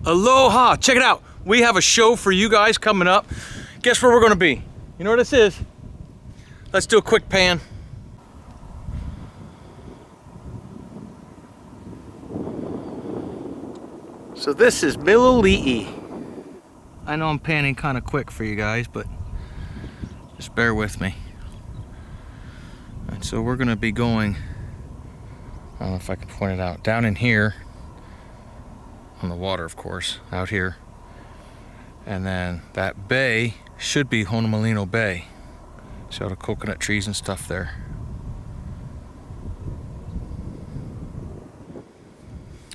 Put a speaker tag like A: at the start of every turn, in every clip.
A: Aloha! Check it out. We have a show for you guys coming up. Guess where we're gonna be? You know where this is? Let's do a quick pan. So this is Milolii. I know I'm panning kind of quick for you guys, but just bear with me. And so we're gonna be going, I don't know if I can point it out, down in here, on the water of course, out here. And then that bay should be Honomalino Bay. See all the coconut trees and stuff there.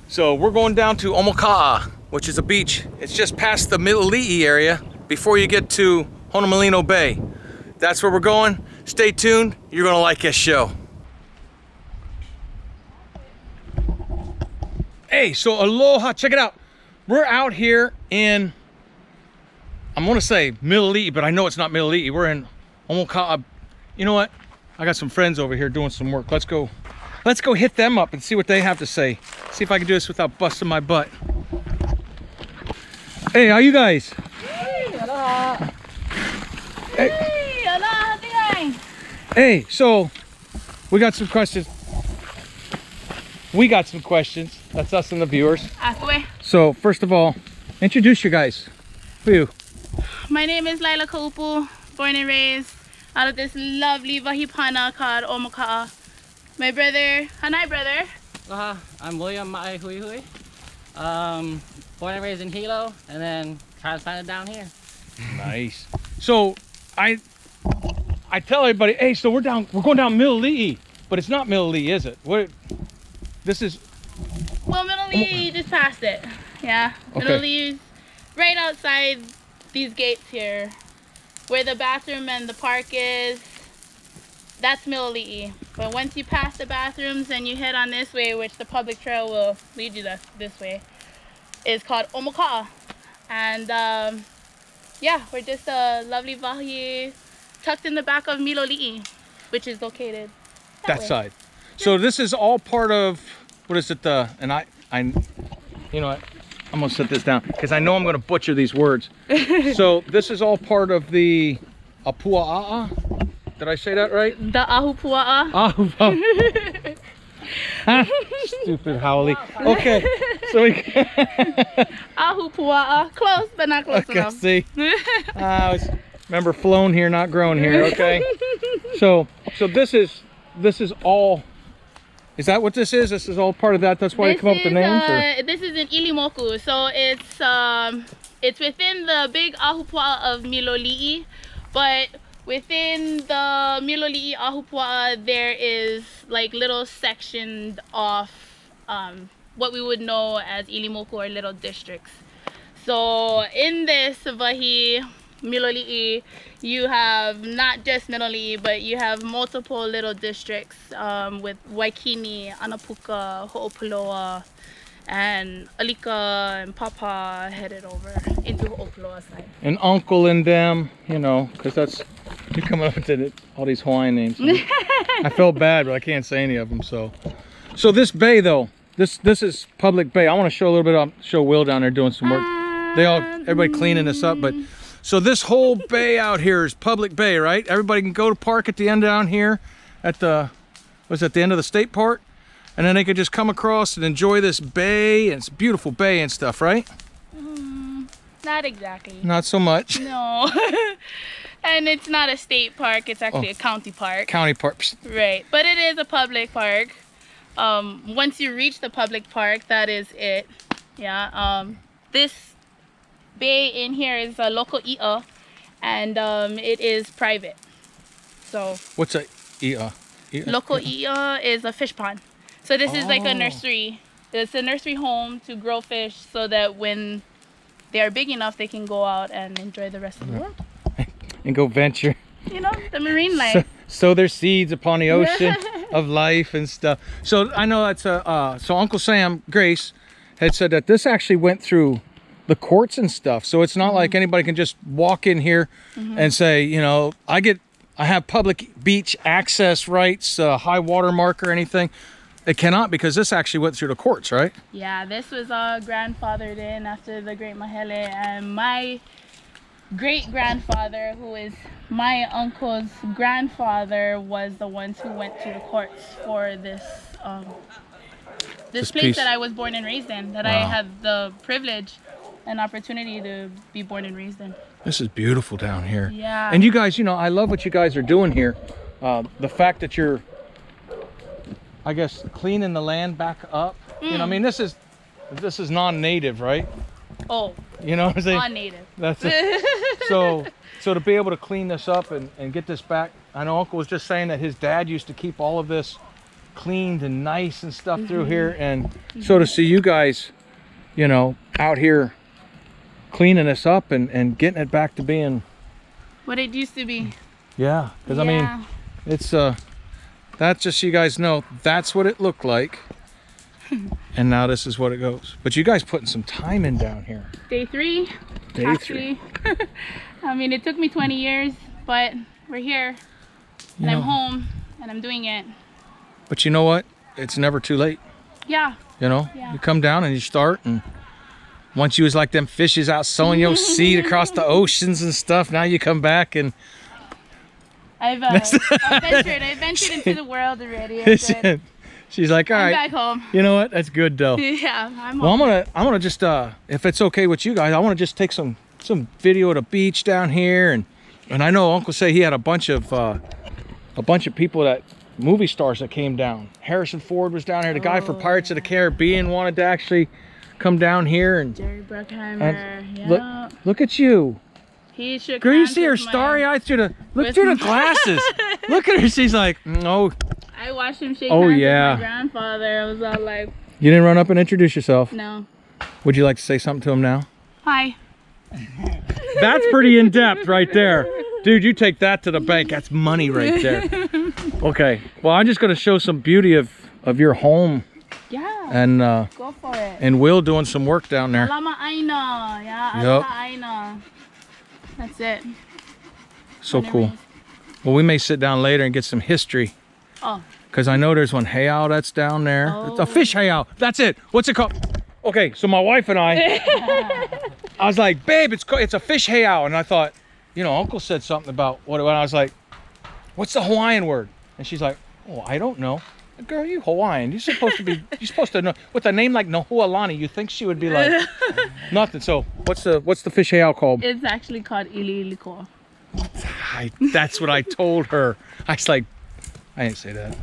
A: So we're going down to Omokaa, which is a beach. It's just past the Milolii area before you get to Honomalino Bay. That's where we're going. Stay tuned. You're gonna like this show. Hey, so aloha, check it out. We're out here in, I'm gonna say Milolii, but I know it's not Milolii. We're in Omokaa. You know what? I got some friends over here doing some work. Let's go hit them up and see what they have to say. See if I can do this without busting my butt. Hey, how you guys?
B: Hey, aloha.
A: Hey.
B: Hey, aloha, tingay.
A: Hey, so we got some questions. That's us and the viewers.
B: Akwe.
A: So first of all, introduce you guys. Who are you?
B: My name is Lila Kaupu, born and raised out of this lovely Vahipana called Omokaa. My brother, Hanai brother.
C: I'm William Mai Hui Hui. Born and raised in Hilo, and then transplanted down here.
A: Nice. So I tell everybody, hey, so we're going down Milolii, but it's not Milolii, is it? What? This is.
B: Well, Milolii just passed it. Yeah.
A: Okay.
B: Milolii's right outside these gates here, where the bathroom and the park is. That's Milolii. But once you pass the bathrooms and you head on this way, which the public trail will lead you this way, is called Omokaa. And yeah, we're just a lovely vahi tucked in the back of Milolii, which is located
A: that
B: way.
A: side. So this is all part of, what is it? And I, you know what? I'm gonna set this down because I know I'm gonna butcher these words. So this is all part of the Apua'a. Did I say that right?
B: The Ahupua'a.
A: Stupid Howley. Okay, so we
B: Ahupua'a. Close, but not close
A: okay,
B: enough.
A: see. Remember, flown here, not grown here. Okay. So this is all. Is that what this is? This is all part of that. That's why you come up with the names. Or?
B: This is in Ilimoku, so it's within the big Ahupua'a of Milolii, but within the Milolii Ahupua'a, there is like little sectioned off what we would know as Ilimoku or little districts. So in this Vahi Milolii, you have not just Milolii, but you have multiple little districts with Waikini, Anapuka, Ho'opoloa, and Alika and Papa headed over into Ho'opoloa side.
A: And Uncle and them, you know, because that's, you're coming up with all these Hawaiian names. I felt bad, but I can't say any of them. So this bay though, this is public bay. I want to show a little bit. I'll show Will down there doing some work. Everybody cleaning this up, but so this whole bay out here is public bay, right? Everybody can go to park at the end down here at the, what's at the end of the state park, and then they could just come across and enjoy this bay, and it's a beautiful bay and stuff, right?
B: Not exactly.
A: Not so much.
B: No. And it's not a state park, it's actually a county park.
A: County park.
B: Right, but it is a public park. Once you reach the public park, that is it. Yeah. This bay in here is a local i'a, and it is private. So
A: what's a i'a?
B: Local i'a is a fish pond. So this is like a nursery. It's a nursery home to grow fish so that when they are big enough, they can go out and enjoy the rest of the world.
A: And go venture.
B: You know, the marine life.
A: Sow their seeds upon the ocean of life and stuff. So I know that's so Uncle Sam, Grace, had said that this actually went through the courts and stuff. So it's not like anybody can just walk in here and say, you know, I have public beach access rights, high water mark or anything. It cannot, because this actually went through the courts, right?
B: Yeah, this was grandfathered in after the Great Mahele, and my great-grandfather, who is my uncle's grandfather, was the ones who went to the courts for this this place
A: piece.
B: that I was born and raised in, that I had the privilege and opportunity to be born and raised in.
A: This is beautiful down here.
B: Yeah.
A: And you guys, you know, I love what you guys are doing here. The fact that you're, I guess, cleaning the land back up. You know, I mean, this is non-native, right?
B: Oh,
A: You know what I'm saying?
B: non-native.
A: That's it. So to be able to clean this up and get this back, I know Uncle was just saying that his dad used to keep all of this cleaned and nice and stuff through here, and so to see you guys, you know, out here cleaning this up and getting it back to being
B: What it used to be.
A: yeah, because I mean, it's that's just so you guys know, that's what it looked like. And now this is what it goes. But you guys putting some time in down here.
B: Day 3.
A: Day
B: actually. 3. I mean, it took me 20 years, but we're here, and I'm home, and I'm doing it.
A: But you know what? It's never too late.
B: Yeah.
A: You know,
B: Yeah.
A: you come down and you start, and once you was like them fishes out sowing your seed across the oceans and stuff, now you come back and
B: I've ventured into the world already. I'm good.
A: she's like, all
B: I'm
A: right,
B: back home.
A: you know what? That's good though.
B: Yeah, I'm
A: Well,
B: home.
A: I'm gonna just if it's okay with you guys, I want to just take some video of the beach down here, and I know Uncle said he had a bunch of people, that movie stars that came down. Harrison Ford was down here. The guy for Pirates of the Caribbean wanted to actually come down here, and
B: Jerry Bruckheimer. Yeah.
A: look at you.
B: He shook
A: Girl, you
B: hands
A: see her
B: with my-
A: starry eyes through the
B: with
A: through the
B: my-
A: glasses. Look at her. She's like, no.
B: I watched him shake
A: Oh,
B: hands
A: yeah.
B: with my grandfather. I was all like,
A: You didn't run up and introduce yourself.
B: no.
A: Would you like to say something to him now?
B: Hi.
A: That's pretty in depth right there. Dude, you take that to the bank. That's money right there. Okay. Well, I'm just going to show some beauty of your home,
B: Yeah.
A: and
B: Go for it.
A: and Will doing some work down there.
B: Alama Aina. Yeah.
A: Yup.
B: Aloha Aina. That's it.
A: So
B: Born and
A: cool.
B: raised.
A: Well, we may sit down later and get some history,
B: Oh.
A: because I know there's one heiau that's down there. It's a fish heiau. That's it. What's it called? Okay, so my wife and I was like, babe, it's a fish heiau, and I thought, you know, Uncle said something about what I was like, what's the Hawaiian word? And she's like, oh, I don't know. Girl, you Hawaiian. You're supposed to know. With a name like Nohualani, you think she would be like nothing. So what's the fish heiau called?
B: It's actually called Ililiko.
A: That's what I told her. I was like, I didn't say that.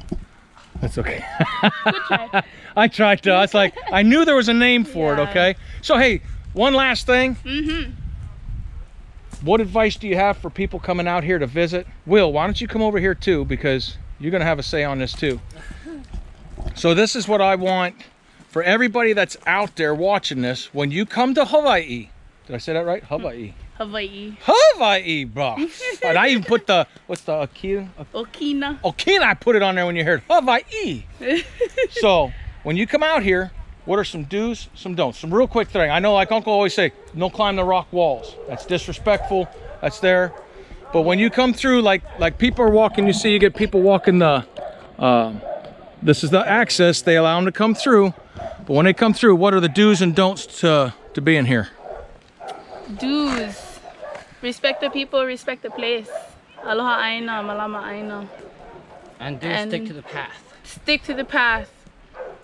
A: That's okay.
B: Good try.
A: I tried to. I was like, I knew there was a name for it,
B: Yeah.
A: okay? So, hey, one last thing.
B: Mm-hmm.
A: What advice do you have for people coming out here to visit? Will, why don't you come over here too, because you're going to have a say on this too. So this is what I want for everybody that's out there watching this. When you come to Hawaii, did I say that right? Hawaii.
B: Hawaii.
A: Hawaii, bro. And I even put what's the Okina?
B: Okina.
A: Okina, I put it on there when you heard Hawaii. So when you come out here, what are some do's, some don'ts? Some real quick thing. I know, like Uncle always say, don't climb the rock walls. That's disrespectful. That's there. But when you come through, like people are walking, you get people walking the, this is the access. They allow them to come through. But when they come through, what are the do's and don'ts to being here?
B: Do's. Respect the people, respect the place. Aloha Aina, Malama Aina.
C: And
B: And-
C: stick to the path.
B: Stick to the path.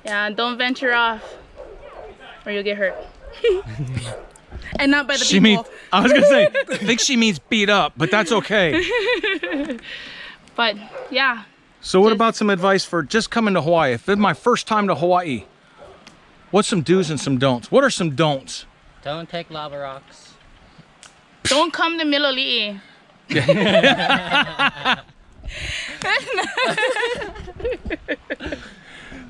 B: Yeah, and don't venture off or you'll get hurt. And not by the
A: She
B: people.
A: means, I was gonna say, I think she means beat up, but that's okay.
B: But yeah,
A: So what
B: Just-
A: about some advice for just coming to Hawaii? If it's my first time to Hawaii, what's some do's and some don'ts? What are some don'ts?
C: Don't take lava rocks.
B: don't come to Milolii.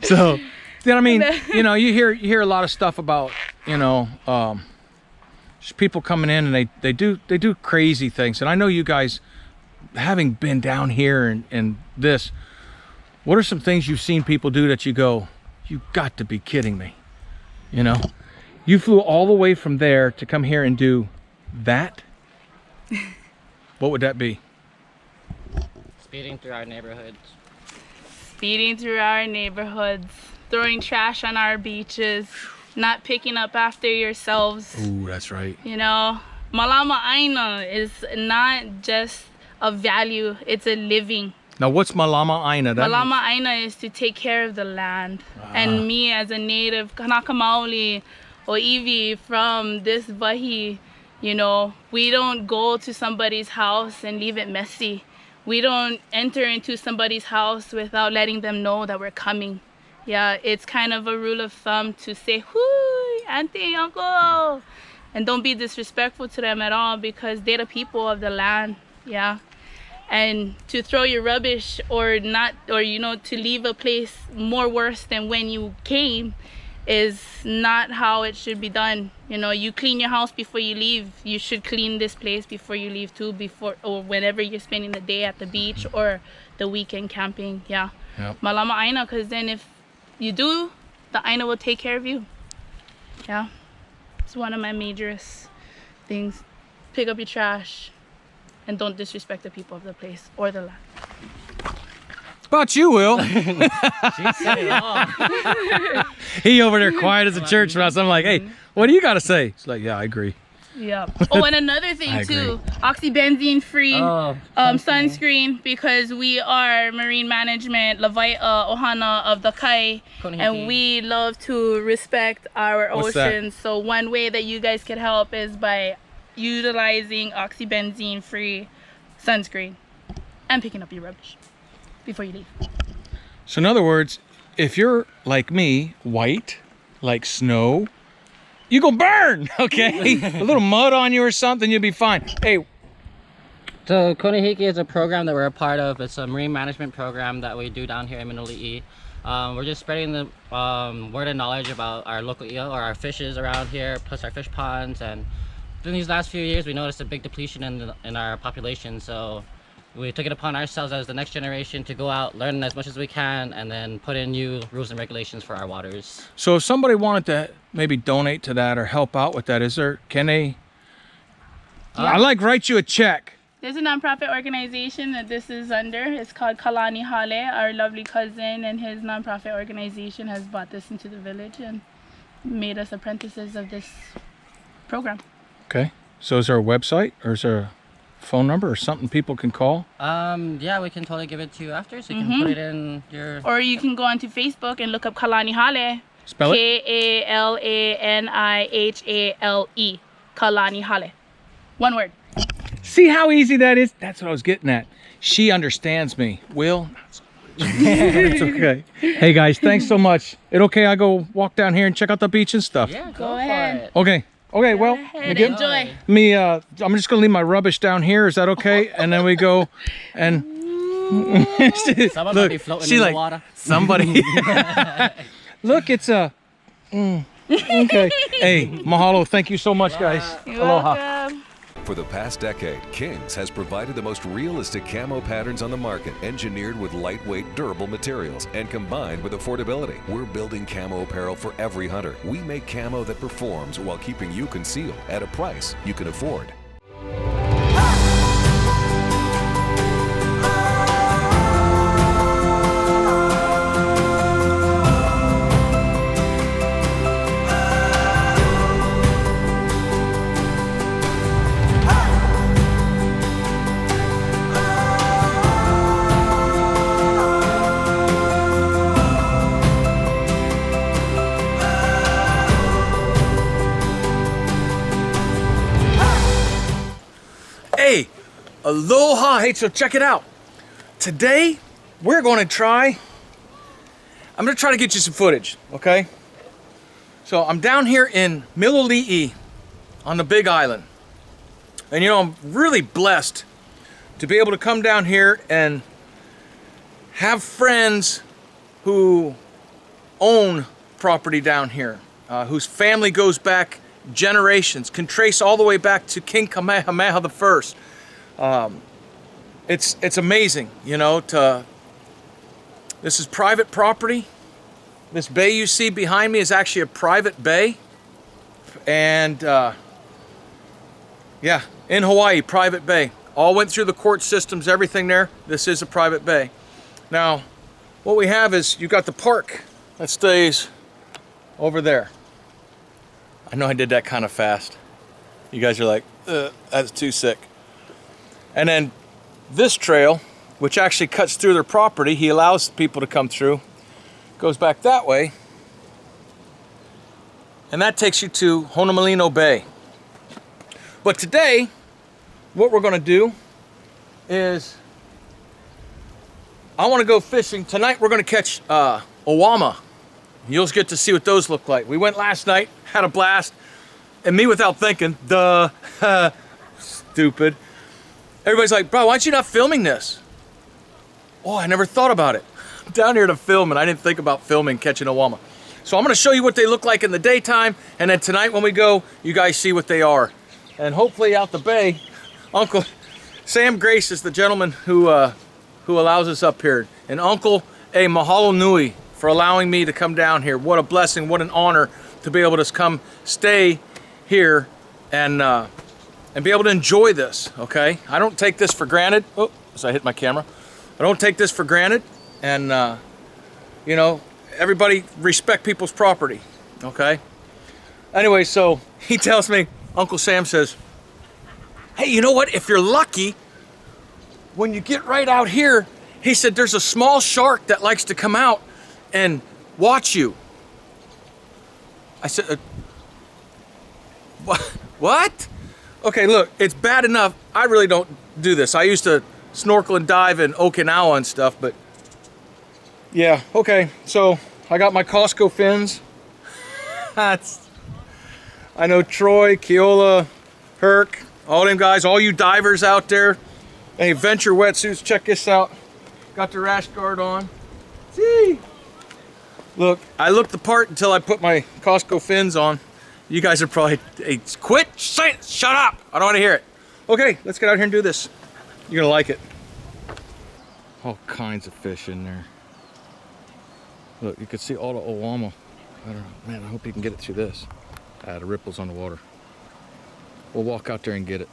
A: So, you know what I mean? You know, you hear a lot of stuff about, you know, just people coming in and they do crazy things. And I know you guys, having been down here and this, what are some things you've seen people do that you go, you got to be kidding me? You know, you flew all the way from there to come here and do that? What would that be?
C: Speeding through our neighborhoods.
B: speeding through our neighborhoods, throwing trash on our beaches, not picking up after yourselves.
A: Ooh, that's right.
B: You know, malama aina is not just a value, it's a living.
A: Now, what's malama aina?
B: Malama aina is to take care of the land. And me as a native Kanaka Maoli or Iwi from this Vahi, you know, we don't go to somebody's house and leave it messy. We don't enter into somebody's house without letting them know that we're coming. Yeah, it's kind of a rule of thumb to say, "Hoo, auntie, uncle," and don't be disrespectful to them at all because they're the people of the land. Yeah. And to throw your rubbish or not, or you know, to leave a place more worse than when you came is not how it should be done. You know, you clean your house before you leave. You should clean this place before you leave too, before or whenever you're spending the day at the beach or the weekend camping. Yeah.
A: Yep.
B: Malama aina, because then if you do, the aina will take care of you. Yeah. It's one of my majorest things. Pick up your trash. And don't disrespect the people of the place or the land.
A: About you, Will.
C: She said it all.
A: He over there quiet as a church mouse. I'm like, hey, what do you got to say? She's like, yeah, I agree.
B: Yeah. Oh, and another thing too, oxybenzene free sunscreen, because we are marine management, Lavaita Ohana of the Kai, and we love to respect our oceans. So one way that you guys can help is by utilizing oxybenzene free sunscreen and picking up your rubbish before you leave.
A: So in other words, if you're like me, white, like snow, you go burn, okay? A little mud on you or something, you'll be fine. Hey.
C: So Konihiki is a program that we're a part of. It's a marine management program that we do down here in Milolii. We're just spreading the word of knowledge about our local eel or our fishes around here, plus our fish ponds. And in these last few years, we noticed a big depletion in our population. So we took it upon ourselves as the next generation to go out, learn as much as we can, and then put in new rules and regulations for our waters.
A: So if somebody wanted to maybe donate to that or help out with that, can they? I like write you a check.
B: There's a nonprofit organization that this is under. It's called Kalani Hale. Our lovely cousin and his nonprofit organization has brought this into the village and made us apprentices of this program.
A: Okay. So is there a website or is there a phone number or something people can call?
C: Yeah, we can totally give it to you after, so you can put it in your...
B: Or you can go onto Facebook and look up Kalani Hale.
A: Spell it?
B: K-A-L-A-N-I-H-A-L-E. Kalani Hale. One word.
A: See how easy that is? That's what I was getting at. She understands me. Will? Not so much. It's okay. Hey guys, thanks so much. It okay I go walk down here and check out the beach and stuff?
C: Yeah,
B: go ahead.
A: Okay. Okay, well,
B: enjoy.
A: I'm just gonna leave my rubbish down here. Is that okay? And then we go and
C: someone might be floating in the water.
A: Somebody. Look, it's a. Okay. Hey, mahalo. Thank you so much, guys.
B: You're
A: Aloha.
B: welcome.
D: For the past decade, King's has provided the most realistic camo patterns on the market, engineered with lightweight, durable materials and combined with affordability. We're building camo apparel for every hunter. We make camo that performs while keeping you concealed at a price you can afford.
A: Hey, aloha. Hey, so check it out. Today, we're going to try, I'm going to try to get you some footage, okay? So I'm down here in Milolii on the Big Island. And you know, I'm really blessed to be able to come down here and have friends who own property down here, whose family goes back generations, can trace all the way back to King Kamehameha I. It's amazing, you know. This is private property. This bay you see behind me is actually a private bay, and yeah, in Hawaii, private bay. All went through the court systems, everything there. This is a private bay. Now, what we have is you got the park that stays over there. I know I did that kind of fast. You guys are like, that's too sick. And then this trail, which actually cuts through their property, he allows people to come through, goes back that way, and that takes you to Honomalino Bay. But today, what we're gonna do is, I wanna go fishing. Tonight we're gonna catch Owama. You'll get to see what those look like. We went last night, had a blast, and me without thinking, stupid. Everybody's like, bro, why aren't you not filming this? Oh, I never thought about it. I'm down here to film and I didn't think about filming catching Owama. So I'm gonna show you what they look like in the daytime, and then tonight when we go, you guys see what they are. And hopefully out the bay, Uncle Sam Grace is the gentleman who allows us up here. And Uncle, a mahalo nui for allowing me to come down here. What a blessing, what an honor to be able to come stay here and be able to enjoy this, okay? I don't take this for granted. Oh, so I hit my camera. I don't take this for granted, and you know, everybody respect people's property, okay? Anyway, so he tells me, Uncle Sam says, hey, you know what? If you're lucky, when you get right out here, he said, there's a small shark that likes to come out and watch you. I said, what? Okay, look, it's bad enough. I really don't do this. I used to snorkel and dive in Okinawa and stuff, but yeah, okay. So I got my Costco fins. I know Troy, Keola, Herc, all them guys, all you divers out there, hey, Venture wetsuits, check this out. Got the rash guard on. See? Look, I looked the part until I put my Costco fins on. You guys are probably, hey, quit saying, shut up. I don't want to hear it. Okay, let's get out here and do this. You're gonna like it. All kinds of fish in there. Look, you can see all the Owama. I don't know, man, I hope you can get it through this. The ripples on the water. We'll walk out there and get it.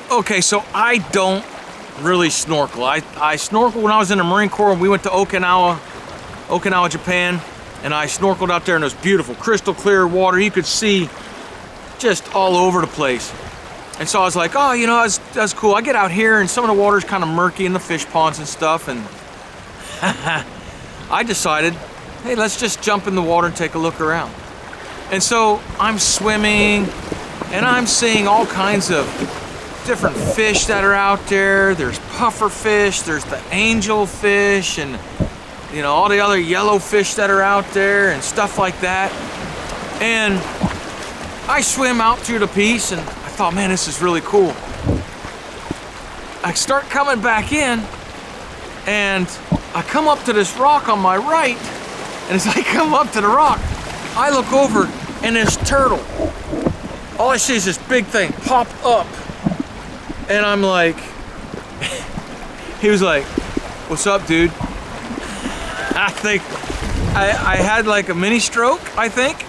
A: Okay, so I don't really snorkel. I snorkeled when I was in the Marine Corps, and we went to Okinawa, Japan, and I snorkeled out there, and it was beautiful, crystal clear water. You could see just all over the place. And so I was like, oh, you know, that's cool. I get out here, and some of the water's kind of murky in the fish ponds and stuff, and I decided, hey, let's just jump in the water and take a look around. And so I'm swimming, and I'm seeing all kinds of different fish that are out there. There's puffer fish, there's the angel fish, and you know, all the other yellow fish that are out there and stuff like that. And I swim out through the piece, and I thought, man, this is really cool. I start coming back in, and I come up to this rock on my right, and as I come up to the rock, I look over, and this turtle, all I see is this big thing pop up. And I'm like, he was like, what's up, dude? I think I had like a mini stroke, I think.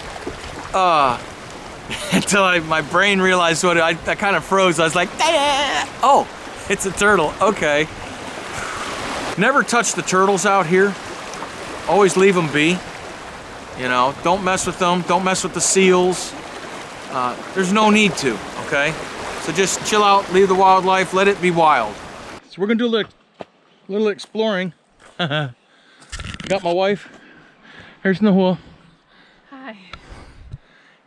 A: Until my brain realized what I kind of froze. I was like, oh, it's a turtle, okay. Never touch the turtles out here. Always leave them be. You know, don't mess with them, don't mess with the seals. There's no need to, okay? So just chill out, leave the wildlife, let it be wild. So we're gonna do a little exploring. Got my wife. Here's Nahua.
B: Hi.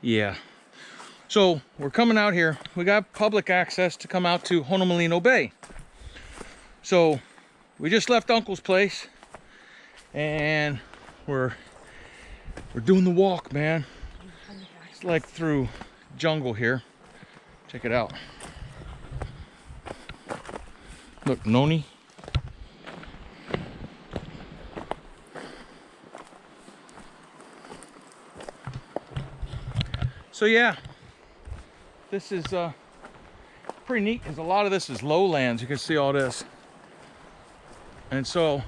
A: Yeah. So we're coming out here. We got public access to come out to Honomalino Bay. So we just left Uncle's place and we're doing the walk, man. It's like through jungle here. Check it out. Look, Noni. So yeah, this is pretty neat because a lot of this is lowlands. You can see all this. And so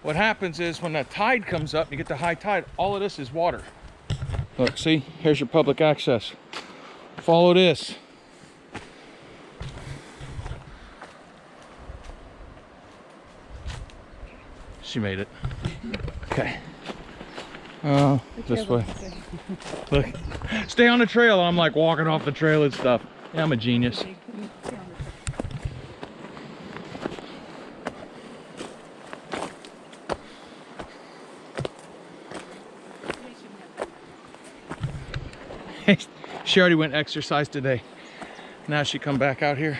A: what happens is when the tide comes up, you get the high tide, all of this is water. Look, see, here's your public access. Follow this. She made it. Okay. This way. Look, stay on the trail. I'm like walking off the trail and stuff. Yeah, I'm a genius. She already went exercise today. Now she come back out here.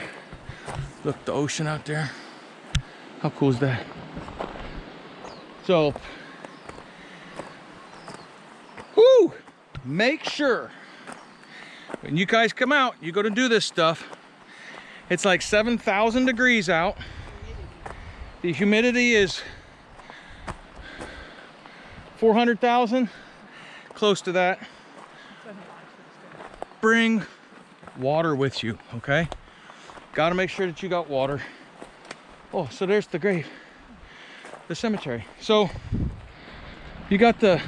A: Look, the ocean out there. How cool is that? So, whoo! Make sure when you guys come out, you go to do this stuff. It's like 7,000 degrees out. The humidity is 400,000, close to that. Bring water with you, okay? Got to make sure that you got water. Oh, so there's the grave, the cemetery. So you got you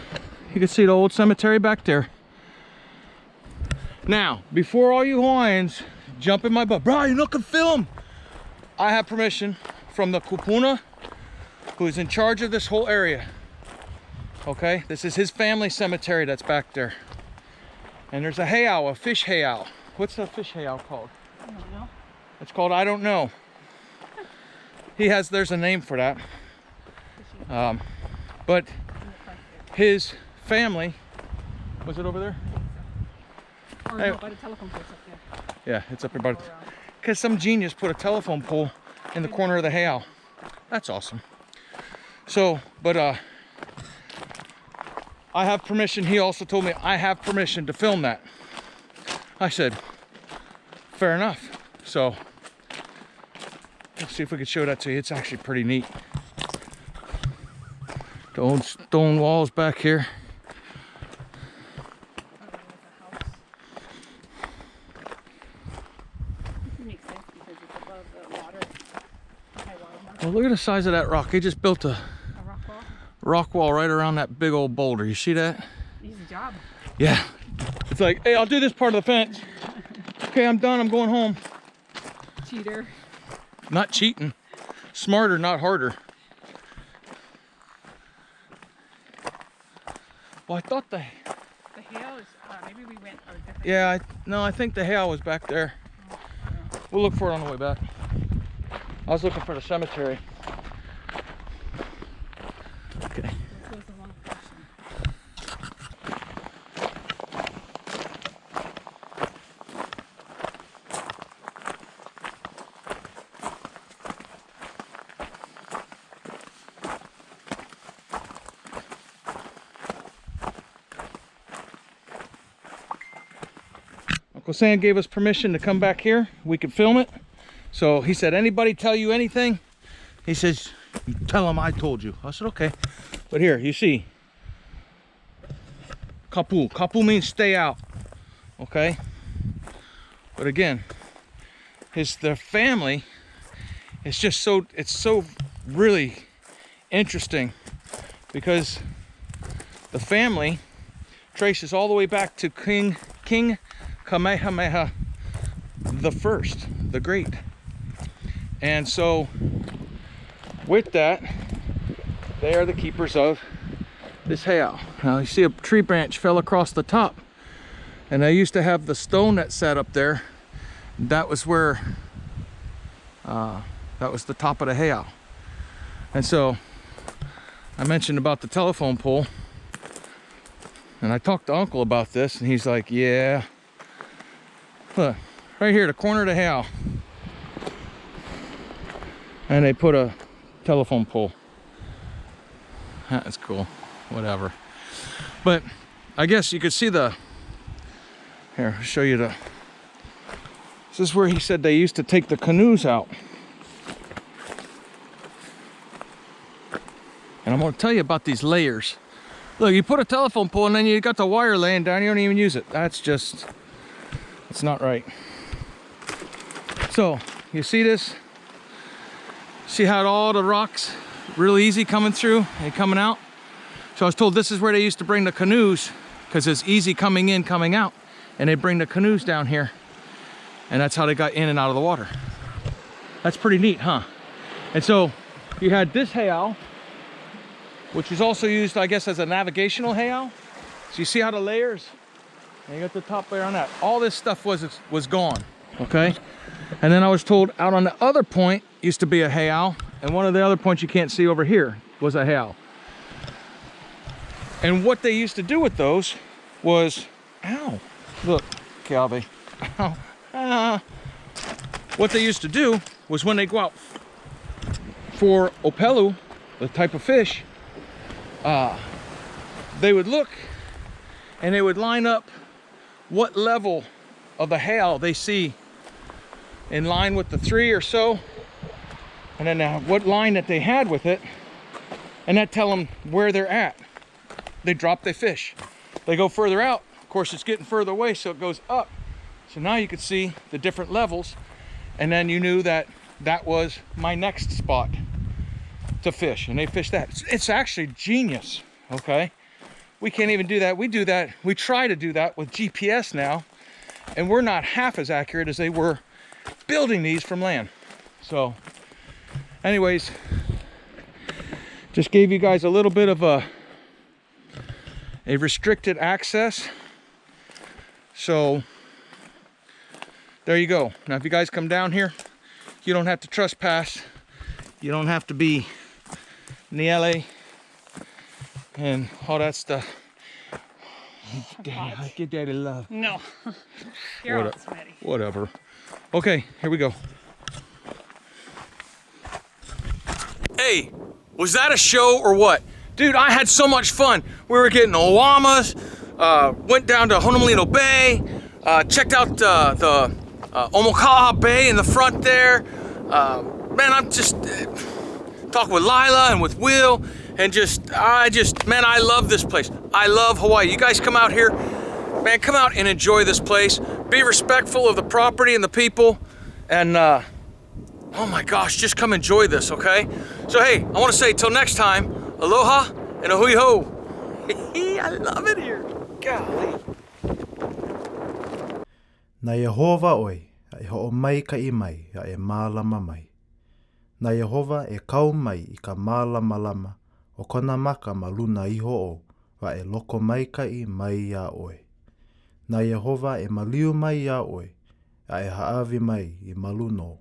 A: can see the old cemetery back there. Now, before all you Hawaiians jump in my butt, bro, you're not gonna film. I have permission from the kupuna, who is in charge of this whole area. Okay, this is his family cemetery that's back there. And there's a heiau, a fish heiau. What's the fish heiau called?
E: I don't know.
A: It's called I don't know. There's a name for that. But his family, was it over there?
E: Or no, by the telephone poles up there.
A: Yeah, it's up here. Because some genius put a telephone pole in the corner of the heiau. That's awesome. So, but I have permission. He also told me I have permission to film that. I said, fair enough. So, let's see if we can show that to you. It's actually pretty neat. The old stone walls back here.
E: Makes sense because it's above the water. High water mark.
A: Well, look at the size of that rock. He just built a
E: A rock wall.
A: rock wall right around that big old boulder. You see that?
E: Easy job.
A: Yeah. It's like, hey, I'll do this part of the fence. Okay, I'm done. I'm going home.
E: Cheater.
A: Not cheating. Smarter, not harder. Well, I thought
E: The hail is, maybe we went a different.
A: yeah, no, I think the hail was back there. We'll look for it on the way back. I was looking for the cemetery. Okay.
E: This was the wrong question.
A: Uncle Sam gave us permission to come back here. We could film it. So he said, anybody tell you anything? He says, you tell them I told you. I said, okay. But here, you see. Kapu. Kapu means stay out. Okay? But again, their family is just so, it's so really interesting because the family traces all the way back to King Kamehameha the First, the Great. And so with that, they are the keepers of this heiau. Now you see a tree branch fell across the top, and I used to have the stone that sat up there. That was where that was the top of the heiau. And so I mentioned about the telephone pole, and I talked to Uncle about this, and he's like, yeah, look, right here, the corner of the heiau. And they put a telephone pole. That's cool. Whatever. But I guess you could see the... Here, I'll show you the... This is where he said they used to take the canoes out. And I'm going to tell you about these layers. Look, you put a telephone pole and then you got the wire laying down, you don't even use it. That's just... It's not right. So, you see this? See how all the rocks real easy coming through and coming out? So I was told this is where they used to bring the canoes, because it's easy coming in, coming out. And they bring the canoes down here. And that's how they got in and out of the water. That's pretty neat, huh? And so you had this heiau, which is also used, I guess, as a navigational heiau. So you see how the layers, and you got the top layer on that. All this stuff was gone, okay? And then I was told out on the other point used to be a heiau, and one of the other points you can't see over here was a heiau. And what they used to do with those was, ow, look, Calvi, ow. What they used to do was when they go out for opelu, the type of fish, they would look and they would line up what level of the heiau they see in line with the 3 or so, and then what line that they had with it, and that tell them where they're at. They drop their fish. They go further out. Of course, it's getting further away, so it goes up. So now you could see the different levels, and then you knew that that was my next spot to fish, and they fish that. It's actually genius, okay? We can't even do that. We do that. We try to do that with GPS now, and we're not half as accurate as they were building these from land. So anyways, just gave you guys a little bit of a restricted access. So there you go. Now if you guys come down here, you don't have to trespass. You don't have to be Niele and all that stuff. Daddy, give daddy love.
E: No. You're
A: What-
E: awesome, Eddie.
A: Whatever. Okay, here we go. Hey, was that a show or what? Dude, I had so much fun. We were getting awamas, went down to Honomalino Bay, checked out the Omokaa Bay in the front there. Man, I'm just talking with Lila and with Will, and man, I love this place. I love Hawaii. You guys come out here, man, come out and enjoy this place. Be respectful of the property and the people, and oh my gosh, just come enjoy this, okay? So hey, I want to say till next time, aloha and a hui ho. I love it here. Golly.
F: Na Yehova oi, a e ho'o mai ka I mai, a e mālama mai. Na Yehova e kau mai I ka mālama lama, o kona maka ma luna iho o, wa e loko mai ka I mai ia oe. Na Yehova e maliu mai ia oe, a e haawi mai I maluno.